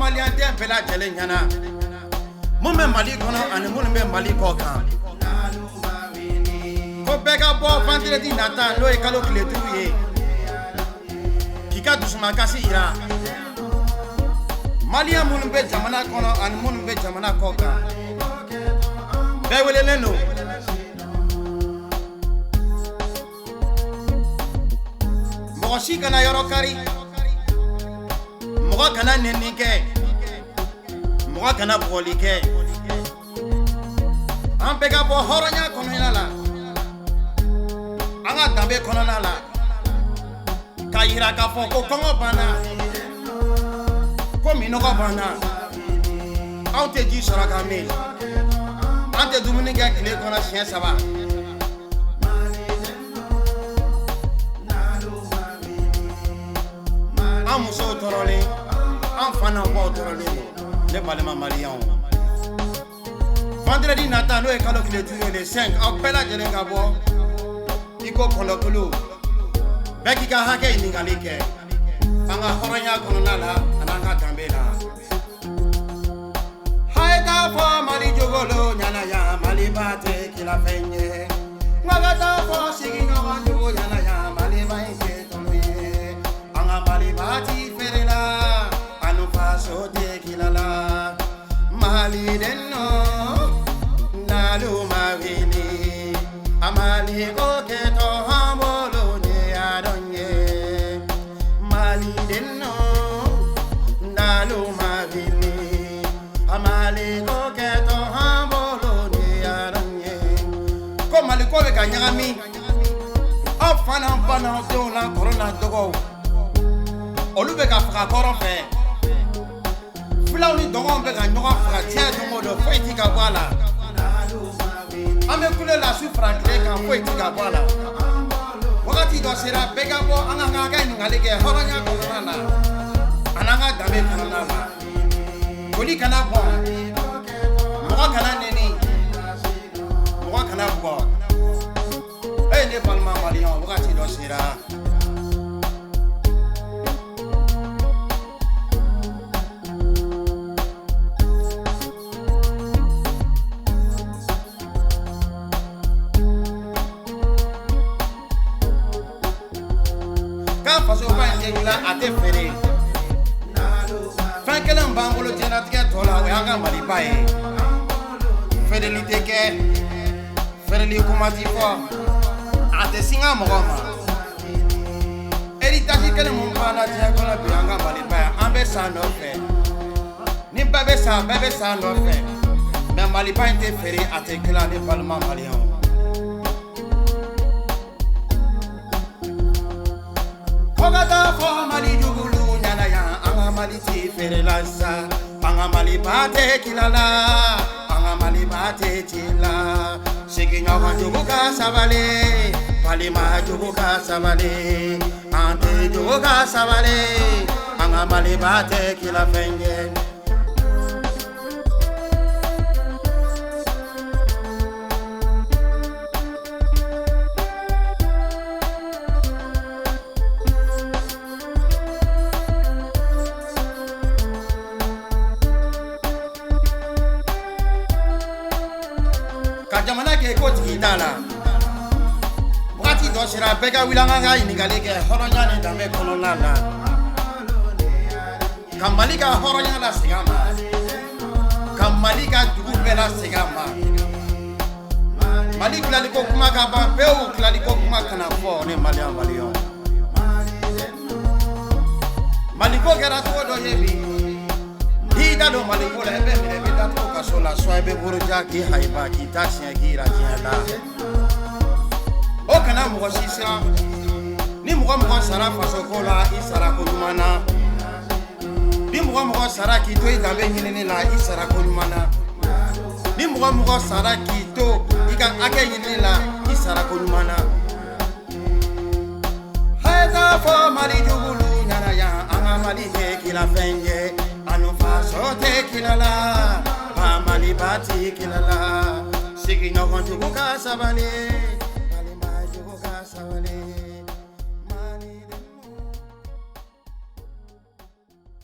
Malian Tempela Jelena. Mumma Malikono and Mumma Malikoka. Bega bo fantre di nata no e kalo kile tuye kika dusuma kasi ira Malia munbe jamana kono an munbe jamana koka be welele no mo shi kana yoro kari mo kana nenike mo kana bolike am bega bo horonya kono ilala anga dambe konona la kayira ka foko kongo bana ko minoko bana ante ji saraka mil ante dumuni ga kile kona chien saba amuso torole enfana bo torole le balema malian vendredi nata no e kalo kile tuye le 5 appela jelenga bo iko kolokulu beki ka hake iningalike anga horonya konala ananga tambela haida fo mali jogolo nyana ya mali bate kila fenye ngata fo siginyo wanjo nyana ya mali baite tonoye anga mali bati ferela anu faso te kilala mali denno nalu mavini amali ko keto hamolo ne adonye mali denno nalu mavini amali ko keto hamolo ne adonye ko mali ko be kanyami afana bana to la corona dogo olube ka faka koro fe flauni dogo be ka nyoga faka tia dogo do fiti ka bala ame kule la sufra kreka foi tiga bola wakati do sera bega bo anga ga ngalike horonya konana ananga dabe konana koli kana bo mo kana neni mo kana bo ne palma malion wakati do sera faso ba ngela ate fere fankelen bangolo tena tike tola we anga mali bae fidelité ke fereli komati fo ate singa mogoma héritage kele mon bana tia kola bi anga mali bae ambe sa no fe ni bebe sa no fe me mali bae te fere ate kala ne palma malion Ogata fo mali jugulu nyana ya anga mali ti ferelasa anga mali bate kilala anga mali bate tila siginyo juguka sabale pali ma juguka sabale ante juguka sabale anga mali bate kila fenge jamana ke ko tigitala wakati do sira bega wilanga ga inigale ke horonya ne dame kolona la kamalika horonya la sigama kamalika dugu bela sigama malik la liko kuma ka ba peu la liko kuma kana fo ne malia malio maliko gara to do yebi hida do maliko la be me da to ka sola swaibe buruja ki haiba ki taxi ki rajala o kana mo sisa ni mo sara faso kola isara ko dumana ni mo sara ki to idabe nyine la isara ko dumana ni mo sara ki to iga ake nyine la isara ko dumana haida fo mali jugulu nyana ya anga mali ke kila fenge anu faso te kilala pa mali bati kilala sigi no konjugo ka sabale